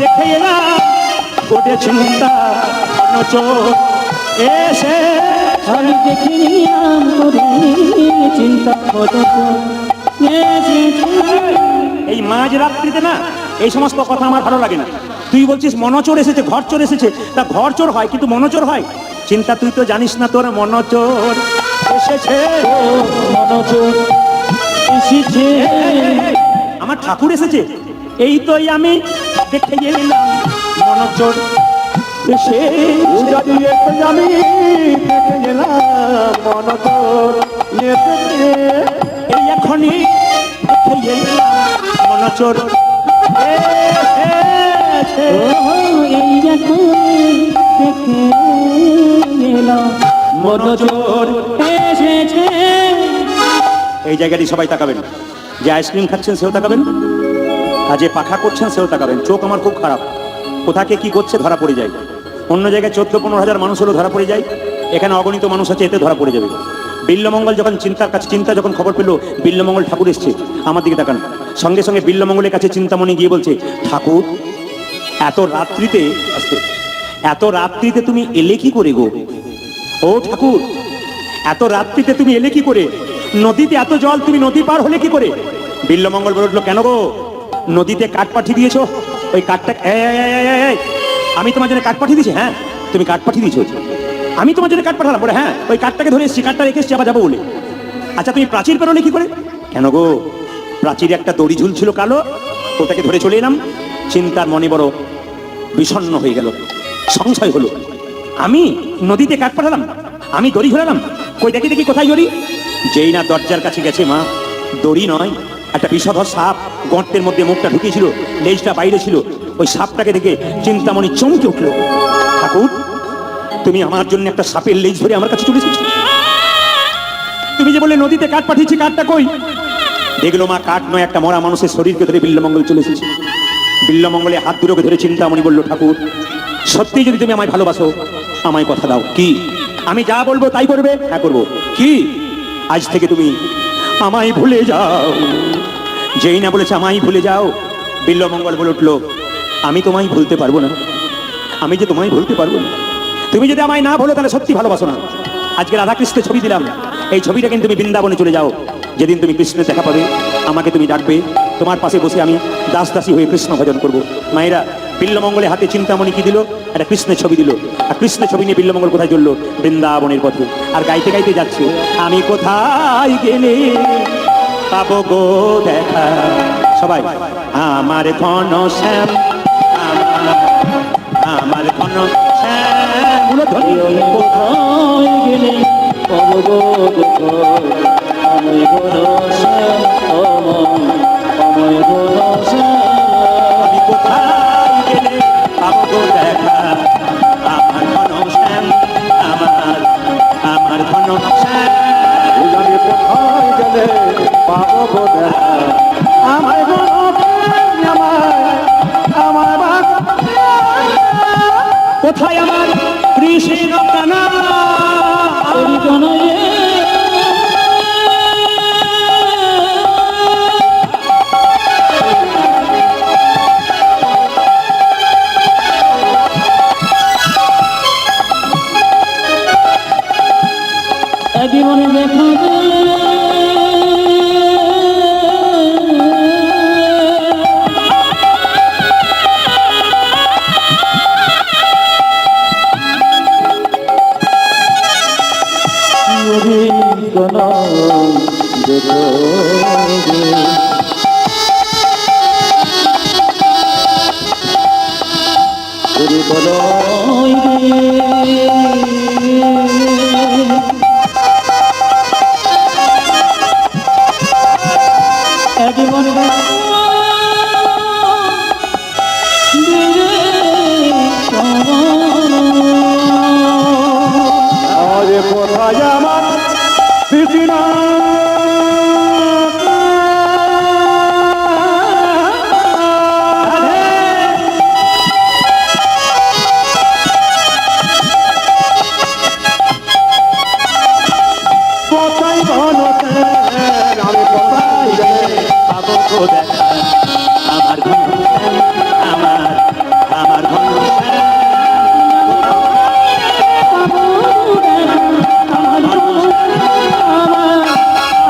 দেখে এলাম গোটে চিন্তা নচর এসে আমি দেখে নিলাম চিন্তা এই মাঝ রাত্রিতে না এই সমস্ত কথা আমার ভালো লাগে না। তুই বলছিস মনচোর এসেছে, ঘর চোর এসেছে, তা ঘর চোর হয় কিন্তু মনচোর হয়? চিন্তা তুই তো জানিস না তোর মনচোর এসেছে। মনচোর এসেছে, আমার ঠাকুর এসেছে, এই তো আমি দেখে এলাম মনচোর এসে আমি দেখে গেলাম মনচোর এসেছে। এই এখনই দেখে এলাম মনচোর এসেছে। এই এখন দেখে এলাম মনচোর এসেছে। এই জায়গাটি সবাই তাকাবেন, যে আইসক্রিম খাচ্ছেন সেও তাকাবেন, আর যে পাখা করছেন সেও তাকাবেন। চোখ আমার খুব খারাপ, কোথাকে কি করছে ধরা পড়ে যায়। অন্য জায়গায় 14-15 হাজার মানুষ হলেও ধরা পড়ে যায়, এখানে অগণিত মানুষ আছে, এতে ধরা পড়ে যাবে। বিল্লমঙ্গল যখন চিন্তা যখন খবর পেল বিল্লমঙ্গল ঠাকুর এসছে, আমার দিকে তাকান, সঙ্গে সঙ্গে বিল্লমঙ্গলের কাছে চিন্তামণি গিয়ে বলছে, ঠাকুর এত রাত্রিতে তুমি এলে কি করে গো? ও ঠাকুর এত রাত্রিতে তুমি এলে কি করে? নদীতে এত জল, তুমি নদী পার হলে কি করে? বিল্লমঙ্গল বলে উঠলো, কেন গো নদীতে কাঠ পাঠিয়ে দিয়েছো? ওই কাঠটা আমি তোমার জন্য কাঠ পাঠিয়ে দিয়েছি? হ্যাঁ তুমি কাঠ পাঠিয়ে দিয়েছো। আমি তোমার জন্য কাঠ পাঠালাম? বলে হ্যাঁ, ওই কাঠটাকে ধরে এসেছি, কাঠটা রেখে এসেছি আবার যাবো বলে। আচ্ছা তুমি প্রাচীর পেরোলে কি করে? কেন গো প্রাচীরে একটা দড়ি ঝুলছিল কালো, ওটাকে ধরে চলে এলাম। চিন্তার মনে বড় বিষণ্ণ হয়ে গেল, সংশয় হলো, আমি নদীতে কাঠ পাঠালাম, আমি দড়ি ঝুলালাম, কই দেখি দেখি কোথায় দড়ি? যেই না দরজার কাছে গেছে, মা দড়ি নয়, একটা বিষধর সাপ গর্তের মধ্যে মুখটা ঢুকিয়েছিল, লেজটা বাইরে ছিল। ওই সাপটাকে দেখে চিন্তামণি চমকে উঠলো, ঠাকুর তুমি আমার জন্য একটা সাপের লেজ ধরে আমার কাছে চলে এসেছো? তুমি যে বলে নদীতে কাঠ পাঠিয়েছি, কাঠটা কই? দেখলো মা কাঠ নয়, একটা মরা মানুষের শরীরকে ধরে বিল্লমঙ্গল চলে এসেছে। বিল্লমঙ্গলে হাত দুটোকে ধরে চিন্তামণি বলল, ঠাকুর সত্যি যদি তুমি আমায় ভালোবাসো আমায় কথা দাও, কি আমি যা বলবো তাই করবে? হ্যাঁ করবো। কি? আজ থেকে তুমি আমায় ভুলে যাও। যেই না বলেছে আমায় ভুলে যাও, বিল্লমঙ্গল বলে উঠলো, আমি তোমায় ভুলতে পারবো না, আমি যে তোমায় ভুলতে পারবো না। তুমি যদি আমায় না ভুলো তাহলে সত্যি ভালোবাসো না। আজকে রাধাকৃষ্ণের ছবি দিলাম, এই ছবিটা কিন্তু তুমি বৃন্দাবনে চলে যাও। যেদিন তুমি কৃষ্ণের দেখা পাবে আমাকে তুমি ডাকবে, তোমার পাশে বসে আমি দাস দাসী হয়ে কৃষ্ণ ভজন করবো। মায়েরা বিল্লমঙ্গলের হাতে চিন্তামণি কি দিল? একটা কৃষ্ণের ছবি দিল, আর কৃষ্ণের ছবি নিয়ে বিল্লমঙ্গল কোথায় চললো? বৃন্দাবনের পথে। আর গাইতে গাইতে যাচ্ছে, আমি কোথায় গেলে পাবো গো দেখা। সবাই আমার ঘন শ্যাম, আমার ঘন শ্যাম, কোথায় গেলে পাবো গো দেখা, আমি ভরসা আমায় ভরসা। আমি কোথায় গেলে পাবো গো দেখা, আমার ঘন শ্যাম, আমার ঘন শ্যাম। আমি কোথায় গেলে পাবো গো দেখা, আমায় গো কোথায় আমার কৃষ্ণ কানা? জীবনে দেখা কোথায় আমার কৃষ্ণ কোথায় ঘন শ্যাম, আমি কোথায় গেলে পাবো গো দেখা, আমার আমার ঘনশ্যাম,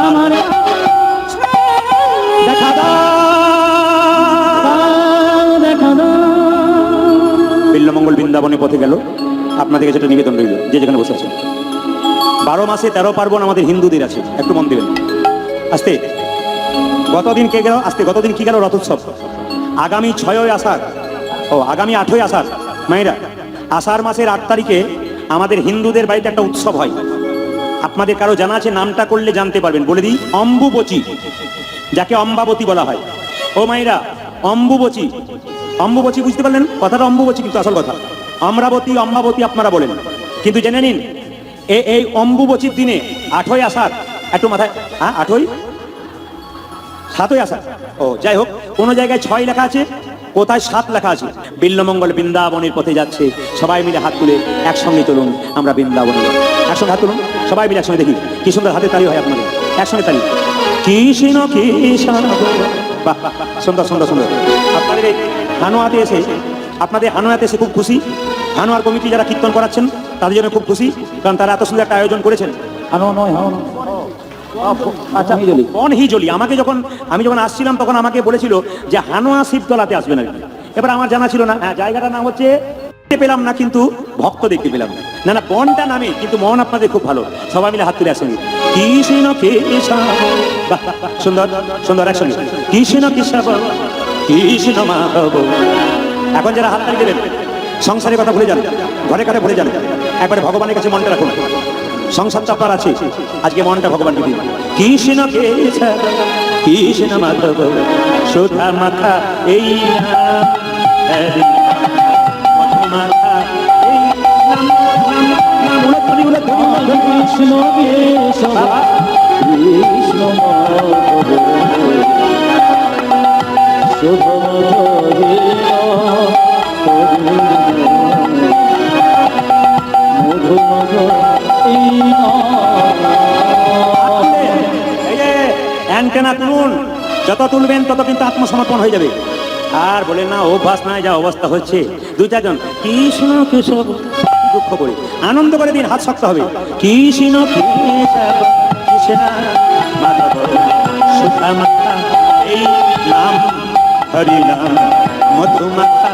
আমার ঘনশ্যাম। দেখা বিল্লমঙ্গল বৃন্দাবনের পথে গেল। আপনাদেরকে যেটা নিবেদন রইল, যে যেখানে বসে আছেন, 12 মাসে 13 পার্বণ আমাদের হিন্দুদের আছে, একটু মন দেবেন। আস্তে, গতদিন কে গেল? আস্তে, গতদিন কি গেল? রথোৎসব। আগামী 6ই আষাঢ়, আগামী 8ই আষাঢ়, মায়েরা, আষাঢ় মাসের 8 তারিখে আমাদের হিন্দুদের বাড়িতে একটা উৎসব হয়। আপনাদের কারো জানা আছে? নামটা করলে জানতে পারবেন, বলে দিই। অম্বুবচী, যাকে অম্বাবতী বলা হয়। ও মায়েরা, অম্বুবচী, অম্বুবচী বুঝতে পারলেন? কথাটা অম্বুবচী, কিন্তু আসল কথা অমরাবতী, অম্বাবতী আপনারা বলেন। কিন্তু জেনে নিন, এই অম্বুবচীর দিনে 8ই আষাঢ়, একটু মাথায়, 8ই 7ই আষাঢ়, যাই হোক, কোন জায়গায় 6 লেখা আছে, কোথায় 7 লেখা আছে। বিল্লমঙ্গল বৃন্দাবনের পথে যাচ্ছে, সবাই মিলে হাত তুলে একসঙ্গে চলুন আমরা বৃন্দাবনে। একসঙ্গে হাত তুলুন, সবাই মিলে একসঙ্গে, দেখি কি সুন্দর হাতে তালি হয় আপনাদের, একসঙ্গে তালি। কৃষ্ণ কৃষ্ণ, বাহ, সুন্দর সুন্দর সুন্দর। আপনাদের এই হানুয়াতে এসে, আপনাদের হানুয়াতে এসে খুব খুশি। হানুয়ার কমিটি যারা কীর্তন করাচ্ছেন তাদের জন্য খুব খুশি, কারণ তারা এত সুন্দর একটা আয়োজন করেছেন। আচ্ছা, বনহিজলি, আমি যখন আসছিলাম তখন আমাকে বলেছিল যে হানুয়া শিবতলাতে আসবেন আর কি। এবার আমার জানা ছিল না, জায়গাটার নাম হচ্ছে, পেলাম না, কিন্তু ভক্ত দেখতে পেলাম না। না, বনটা নামে, কিন্তু মন আপনাদের খুব ভালো। সবাই মিলে হাত তুলে আসেনি, কৃষ্ণ কৃষ্ণ, সুন্দর সুন্দর, একসঙ্গে কৃষ্ণ কৃষ্ণ কৃষ্ণ মাধব। এখন যারা হাত তালি দেবেন, সংসারের কথা ভুলে যান, ঘরে ঘরে ভুলে যান, একবারে ভগবানের কাছে মনটা রাখুন। সংসার তো আপনার আছে, আজকে মনটা ভগবানকে দিন। কৃষ্ণ কৃষ্ণ কৃষ্ণ মাধব, সুধা মাখা এই নাম, মধু মাখা এই নাম, কৃষ্ণ কৃষ্ণ কৃষ্ণ শুভ অ্যান্টেনা তুলুন, যত তুলবেন তত কিন্তু আত্মসমর্পণ হয়ে যাবে। আর বলেন না অভ্যাস নাই, যা অবস্থা হচ্ছে। 2-4 জন কৃষ্ণ কৃষ্ণ, দুঃখ করে আনন্দ করে দিন, হাত শক্ত হবে। কৃষ্ণ কৃষ্ণ কৃষ্ণ মাধব, সুধা মাখা এই নাম, হরি নাম, মধু মাখা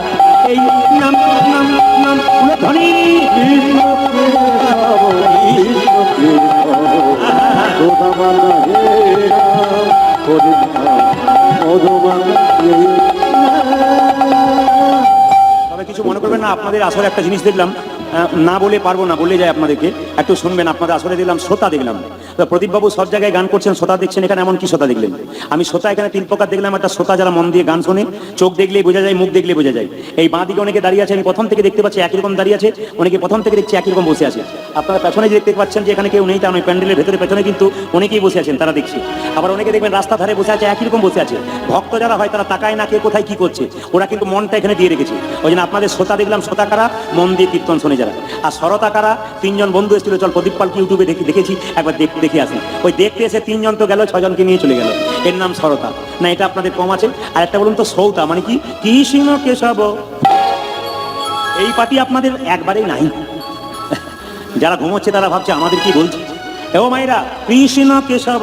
এই নাম, নাম নাম ধ্বনি। কৃষ্ণ কৃষ্ণ সুধামালা হে রাম, হরি নাম, মধুমালা হে রাম। তবে কিছু মনে করবেন না, আপনাদের আসলে একটা জিনিস দেখলাম, না বলে পারবো না, বলে যায় আপনাদেরকে, একটু শুনবেন। আপনাদের আসলে দেখলাম শ্রোতা দেখলাম। তো প্রদীপবাবু সব জায়গায় গান করছেন, শ্রোতা দেখছেন, এখানে এমন কি শ্রোতা দেখলেন? আমি শ্রোতা এখানে 3 প্রকার দেখলাম। একটা শ্রোতা যারা মন দিয়ে গান শোনে, চোখ দেখলেই বোঝা যায়, মুখ দেখলেই বোঝা যায়। এই বাঁ দিকে অনেকে দাঁড়িয়ে আছে, আমি প্রথম থেকে দেখতে পাচ্ছি একই রকম দাঁড়িয়ে আছে, অনেকে প্রথম থেকে দেখছি একই রকম বসে আছে। আপনারা পেছনে যে দেখতে পাচ্ছেন যে এখানে কেউ নেই তা নয়, প্যান্ডেলের ভেতরে পেছনে কিন্তু অনেকেই বসে আছেন, তারা দেখছি। আবার অনেকে দেখবেন রাস্তা ধারে বসে আছে, একই রকম বসে আছে। ভক্ত যারা হয় তারা তাকায় না কে কোথায় কি করছে, ওরা কিন্তু মনটা এখানে দিয়ে রেখেছে। ওই জন্য আপনাদের শ্রোতা দেখলাম, শ্রোতা কারা? মন দিয়ে কীর্তন শোনে যারা। আর শ্রোতা কারা? 3 জন বন্ধু এসেছিল, চল প্রদীপ পালকে ইউটিউবে দেখেছি, একবার দেখে আসি। ওই দেখতে এসে 3 জন তো গেল, 6 জনকে নিয়ে চলে গেল। এর নাম শ্রোতা না? এটা আপনাদের কম আছে। আর একটা বলুন তো শ্রৌতা মানে কি? কৃষ্ণ কেশব, এই পার্টি আপনাদের একবারেই নাই। যারা ঘুমোচ্ছে তারা ভাবছে আমাদের কি বলছে। ও মায়েরা, কৃষ্ণ কেশব,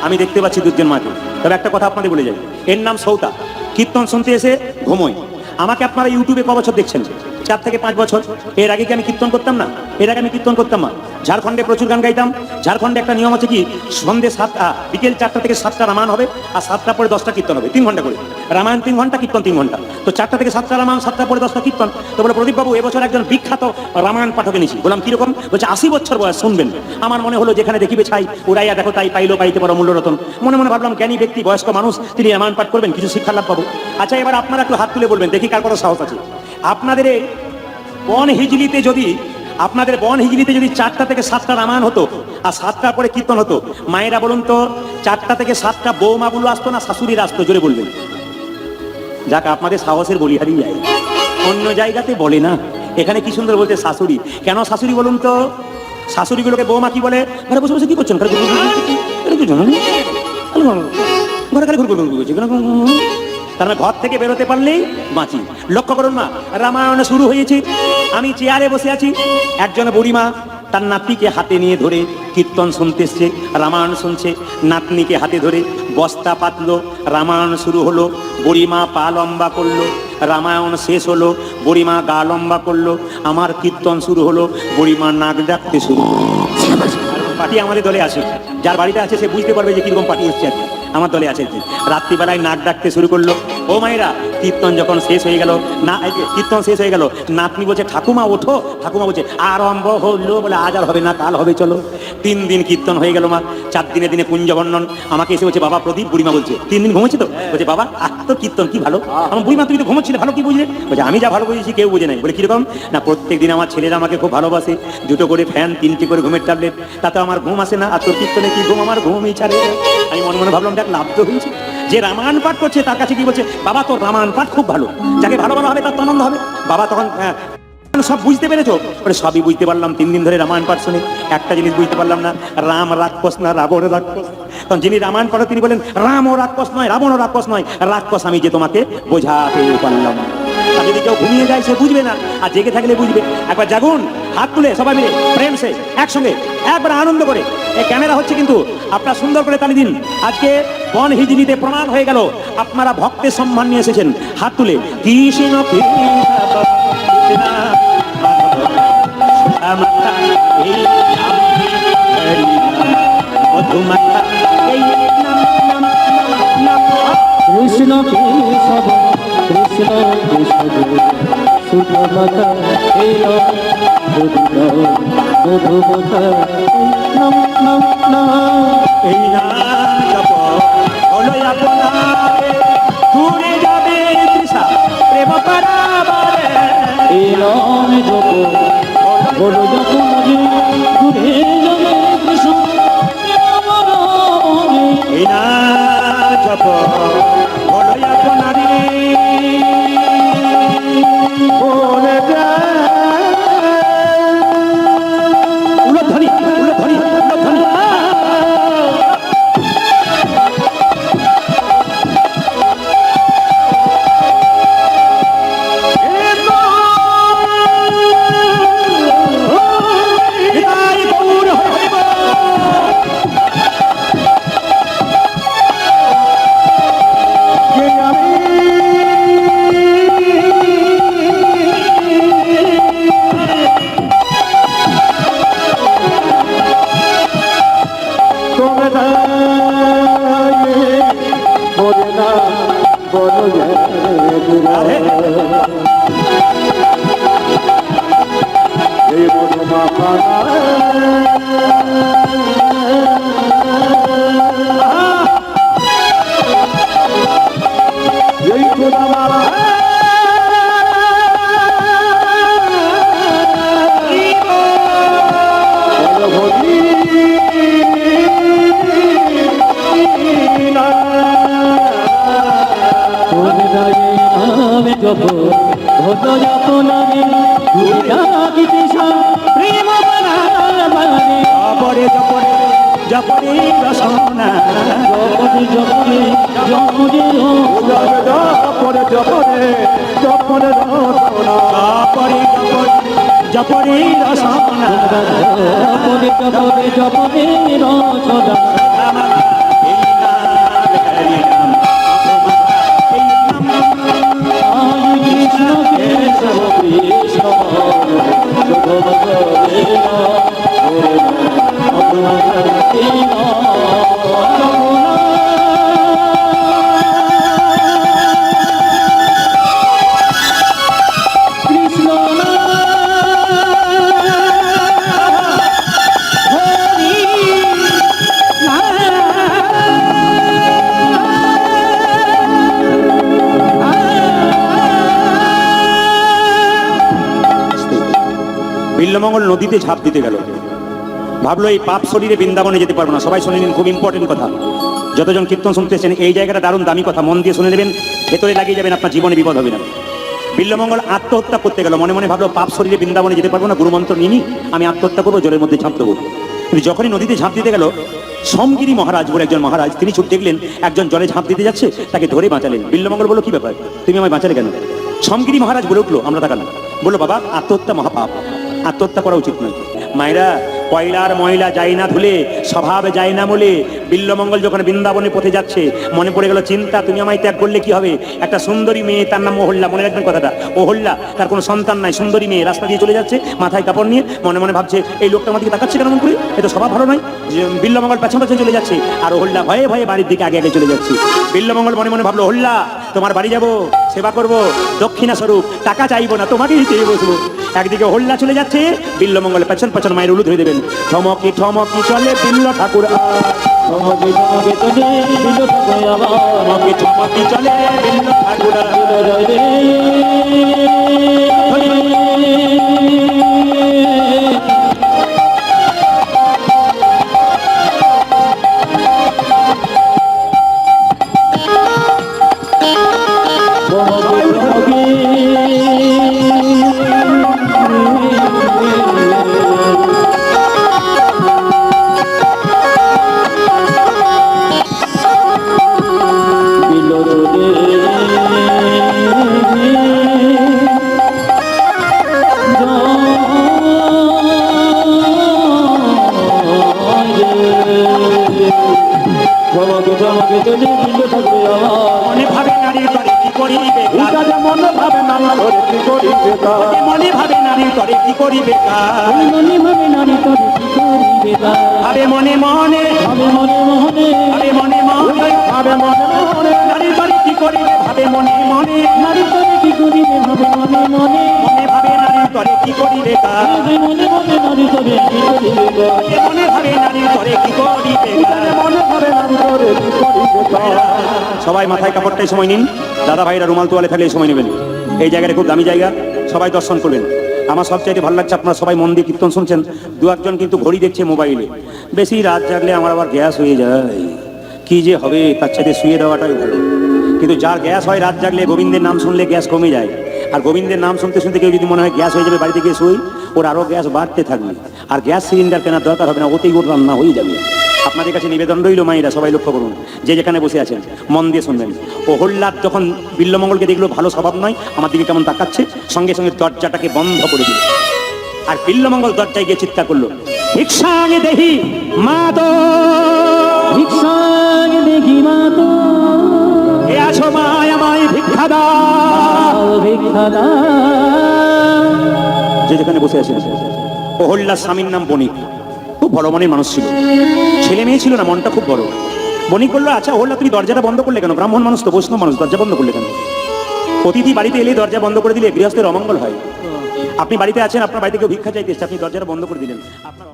আমি দেখতে পাচ্ছি 2 জন মাকে। তবে একটা কথা আপনাদের বলে যাই, এর নাম শ্রৌতা। কীর্তন শুনতে এসে ঘুমোয়। আমাকে আপনারা ইউটিউবে ক বছর দেখছেন? 4 থেকে 5 বছর। এর আগে কি আমি কীর্তন করতাম না? এর আগে আমি কীর্তন করতাম না। ঝাড়খণ্ডে প্রচুর গান গাইতাম। ঝাড়খণ্ডে একটা নিয়ম আছে কি, সন্ধ্যে 7টা, বিকেল 4টা থেকে 7টা রামায়ণ হবে, আর 7টা পরে 10টা কীর্তন হবে, 3 ঘন্টা করে। রামায়ণ 3 ঘন্টা, কীর্তন 3 ঘন্টা। তো 4টা থেকে 7টা রামায়ণ, 7টা পরে 10টা কীর্তন। তো বলে প্রদীপবাবু এবছর একজন বিখ্যাত রামায়ণ পাঠক এনেছি। বললাম কিরকম? বলছে 80 বছর বয়স, শুনবেন। আমার মনে হলো যেখানে দেখিবে ছাই, উড়াইয়া দেখো তাই, পাইলো পাইতে পারো মূল্যরতন। মনে মনে ভাবলাম জ্ঞানী ব্যক্তি, বয়স্ক মানুষ, তিনি রামায়ণ পাঠ করবেন, কিছু শিক্ষা লাভ পাবো। আচ্ছা, এবার আপনারা একটু হাত তুলে বলবেন দেখি কার কত সাহস আছে। আপনাদের এই বনহিজলিতে যদি, আপনাদের বনহিজলিতে যদি 4টা থেকে 7টা রামায়ণ হতো আর 7টার পরে কীর্তন হতো, মায়েরা বলুন তো 4টা থেকে 7টা বৌমাগুলো আসতো না শাশুড়ির আসতো? জোরে বলবেন। যাক, আপনাদের সাহসের বলিহারি যায়, অন্য জায়গাতে বলে না। এখানে কি সুন্দর বলতে শাশুড়ি। কেন শাশুড়ি বলুন তো? শাশুড়িগুলোকে বৌমা কি বলে? ঘরে বসে বসে কি করছেন? ঘরে খালি তার মানে ঘর থেকে বেরোতে পারলেই বাঁচি। লক্ষ্য করুন মা, রামায়ণ শুরু হয়েছে, আমি চেয়ারে বসে আছি, একজন বুড়িমা তার নাতিকে হাতে নিয়ে ধরে কীর্তন শুনতে এসছে, রামায়ণ শুনছে, নাতনিকে হাতে ধরে বস্তা পাতলো, রামায়ণ শুরু হলো, বুড়িমা পা লম্বা করলো, রামায়ণ শেষ হলো, বুড়িমা গা লম্বা করলো, আমার কীর্তন শুরু হলো, বুড়িমা নাক ডাকতে শুরু করলো। পার্টি আমাদের দলে আসে, যার বাড়িতে আছে সে বুঝতে পারবে যে কিরকম পার্টি এসছে আর কি। আমার দলে আছে, রাত্রিবেলায় নাক ডাকতে শুরু করলো। ও মায়েরা, কীর্তন যখন শেষ হয়ে গেল, না এই যে কীর্তন শেষ হয়ে গেল, নাতনি বলছে ঠাকুমা ওঠো, ঠাকুমা বলছে আরম্ভ হলো, বলে আজ আর হবে না, কাল হবে চলো। 3 দিন কীর্তন হয়ে গেল মা, 4 দিনে দিনে কুঞ্জবর্ণন। আমাকে এসে বলছে বাবা প্রদীপ, বুড়িমা বলছে 3 দিন ঘুমোচ্ছি তো, বলছে বাবা তোর কীর্তন কি ভালো। আমার বুড়িমা তুমি তো ঘুমোচ্ছিলে, ভালো কি বুঝলে? বলছে আমি যা ভালো বুঝেছি কেউ বুঝে নাই। বলে কিরকম? না প্রত্যেক দিন আমার ছেলেরা আমাকে খুব ভালোবাসে, 2টো করে ফ্যান, 3টি করে ঘুমের ট্যাবলেট, তাতে আমার ঘুম আসে না, আর তোর কীর্তনে কি ঘুম, আমার ঘুমই ছাড়ে। আমি মনে মনে ভাবলাম দেখ লাভ তো হয়েছে। যে রামায়ণ পাঠ করছে তার কাছে কি বলছে, বাবা তোর রামায়ণ পাঠ খুব ভালো, যাকে ভালো ভালো হবে তার তো আনন্দ হবে। বাবা তখন সব বুঝতে পেরেছো? বলে সবই বুঝতে পারলাম, 3 দিন ধরে রামায়ণ পাঠ শুনে একটা জিনিস বুঝতে পারলাম না, রাম রাক্ষস না রাবণ রাক্ষস। তখন যিনি রামায়ণ পড়ে তিনি বলেন রাম ও রাক্ষস নয়, রাবণ ও রাক্ষস নয়, রাক্ষস আমি যে তোমাকে বোঝাতে পারলাম। আর যদি কেউ ঘুমিয়ে যায় সে বুঝবে না, আর জেগে থাকলে বুঝবে। একবার জাগুন, হাত তুলে সবাই মিলে প্রেম সে একসঙ্গে একবার আনন্দ করে। এই ক্যামেরা হচ্ছে কিন্তু আপনারা সুন্দর করে তালি দিন। আজকে বন হিজড়িতে প্রমাণ হয়ে গেল আপনারা ভক্তের সম্মান নিয়ে এসেছেন। হাত তুলে কৃষ্ণ কৃষ্ণ কৃষ্ণ কেশব কৃষ্ণ কেশব সুধমতা মধুমতা নম নম নম। এই নাম জপ হলো আপনারে, দূরে যাবে তৃষা প্রেম পারাবারে। এই নাম জপ বড় জপ মজে ঘুরে যাবে কৃষ্ণ প্রেমবনে। এই নাম জপ হলো আপনারে, বলে যায় উলধ্বনি উলধ্বনি উলধ্বনি। নিতাই গৌর হরি বল। যে আমি তোমরা বলে না বলো রাধে। এই মধুমা খানা এই সোনামালা বলভরি না তোরে গায়ে নাম জপ ভদ্র জপ নামে ঘুরে যাবি কৃষ্ণ প্রেম বানাবানে। জপরে জপরে জপরে রসনা, জপরে জপরে জপরে ও জপরে জপরে জপরে রসনা জপরে জপরে জপরে রসনা। জপরে জপরে জপরে রসনা। এই নাম হরি নাম, এই নাম আয় কৃষ্ণ কেশব কৃষ্ণ কৃষ্ণ বিল্লমঙ্গল নদীতে ঝাঁপ দিতে গেল, ভাবলো এই পাপ শরীরে বৃন্দাবনে যেতে পারবো না। সবাই শুনে নিন, খুব ইম্পর্টেন্ট কথা। যতজন কীর্তন শুনতে এসেছেন এই জায়গাটা দারুণ দামি কথা, মন দিয়ে শুনে নেবেন, ভেতরে লাগিয়ে যাবেন, আপনার জীবনে বিপদ হবে না। বিল্লমঙ্গল আত্মহত্যা করতে গেল, মনে মনে ভাবলো পাপ শরীরে বৃন্দাবনে যেতে পারবো না, গুরুমন্ত্র নিনি, আমি আত্মহত্যা করবো, জলের মধ্যে ঝাঁপ দেবো। কিন্তু যখনই নদীতে ঝাঁপ দিতে গেল, সমগিরি মহারাজ বলে একজন মহারাজ, তিনি ছুট দেখলেন একজন জলে ঝাঁপ দিতে যাচ্ছে, তাকে ধরে বাঁচালেন। বিল্বমঙ্গল বলল, কি ব্যাপার, তুমি আমায় বাঁচালে কেন? সমগিরি মহারাজ বলে উঠলো, আমরা তাকালাম, বললো, বাবা, আত্মহত্যা মহাপাপ, আত্মহত্যা করা উচিত নয়। মায়েরা, কয়লার ময়লা যায় না ধুলে, স্বভাব যায় না বলে। বিল্বমঙ্গল যখন বৃন্দাবনে পথে যাচ্ছে, মনে পড়ে গেল চিন্তা, তুমি আমায় ত্যাগ করলে কি হবে? একটা সুন্দরী মেয়ে, তার নাম অহল্যা, মনে রাখবেন কথাটা, অহল্যা, তার কোনো সন্তান নাই, সুন্দরী মেয়ে রাস্তা দিয়ে চলে যাচ্ছে মাথায় কাপড় নিয়ে, মনে মনে ভাবছে, এই লোকটা আমার দিকে তাকাচ্ছে কেমন করে, এ তো স্বভাব ভালো নয়। বিল্বমঙ্গল পেছন পেছন চলে যাচ্ছে, আর অহল্যা ভয়ে ভয়ে বাড়ির দিকে আগে আগে চলে যাচ্ছে। বিল্বমঙ্গল মনে মনে ভাবলো, অহল্যা, তোমার বাড়ি যাব, সেবা করব, দক্ষিণা স্বরূপ, টাকা চাইবো না, তোমাকেই চেয়ে বসবো। একদিকে অহল্যা চলে যাচ্ছে, বিল্বমঙ্গল পেছন পেছন মায়ের উলু ধরে দেবেন। ঠমকি ঠমকি চলে বিল্ল ঠাকুর ঠমকে ঠমকে চলে বিল্ল ঠাকুর আবার, ঠমকি ঠমকি চলে বিল্ল ঠাকুর জয় রে। মনে ভাবে নারীর তরে কি করিবে কাজ, উঠাতে মনে ভাবে নানা ধরে কি করিবে তা। মনে ভাবে নারীর তরে কি করিবে কাজ, মনে ভাবে নারী তবে কি করিবে তা, ভাবে মনে মনে, ভাবে মনে মনে, ভাবে মনে মনে, ভাবে মনে মনে নারীর তরে কি করিবে, ভাবে মনে মনে, নারী তবে কি করিবে, ভাবে মনে মনে, মনে ভাবে নারীর তরে কি করিবে কাজ, ভাবে মনে মনে, নারী তবে কি করিবে তা। মনে ভাবে নারীর তরে কি করিবে কাজ। মনে ভাবে নানা ধরে কি করিবে তা। সবাই মাথায় কাপড়টাই সময় নিন, দাদা ভাইরা রুমাল তোয়ালে থাকলে এই সময় নেবেন। এই জায়গাটা খুব দামি জায়গা, সবাই দর্শন করবেন। আমার সবচাইতে ভালো লাগছে আপনারা সবাই মন দিয়ে কীর্তন শুনছেন, দু একজন কিন্তু ঘড়ি দেখছে মোবাইলে। বেশি রাত জাগলে আমার আবার গ্যাস হয়ে যায়, কি যে হবে, তার চাইতে শুয়ে দেওয়াটাই ভালো। কিন্তু যার গ্যাস হয় রাত জাগলে, গোবিন্দের নাম শুনলে গ্যাস কমে যায়। আর গোবিন্দের নাম শুনতে শুনতে কেউ যদি মনে হয় গ্যাস হয়ে যাবে, বাড়িতে গিয়ে শুই, ওর আরও গ্যাস বাড়তে থাকবে। আর গ্যাস সিলিন্ডার কেনার দরকার হবে না, ওতেই ওর রান্না হয়ে যাবে। আপনাদের কাছে নিবেদন রইল, মায়েরা সবাই লক্ষ্য করুন, যে যেখানে বসে আছেন মন দিয়ে শুনবেন। অহল্যার যখন বিল্বমঙ্গলকে দেখলো ভালো স্বভাব নয়, আমার দিকে কেমন তাকাচ্ছে, সঙ্গে সঙ্গে দরজাটাকে বন্ধ করে দিল। আর বিল্বমঙ্গল দরজায় গিয়ে চিৎকার করলো, ভিক্ষাঙ্গে দেহি মা তো, ভিক্ষাঙ্গে দেখি মা তো, এ আছো মায় আমায় ভিক্ষা দাও। ভিক্ষা দাও। যে যেখানে বসে আছেন, অহল্যার স্বামীর নাম বণিক, খুব বড় মনের মানুষ ছিল, ছেলে মেয়ে ছিল না, মনটা খুব বড়। বণিক বললো, আচ্ছা অহল্যা, তুমি দরজাটা বন্ধ করলে কেন? ব্রাহ্মণ মানুষ তো, বৈষ্ণব মানুষ, দরজা বন্ধ করলে কেন? অতিথি বাড়িতে এলে দরজা বন্ধ করে দিলে গৃহস্থের অমঙ্গল হয়। আপনি বাড়িতে আছেন, আপনার বাড়িতে কেউ ভিক্ষা চাইতে এসেছে, আপনি দরজাটা বন্ধ করে দিলেন, আপনার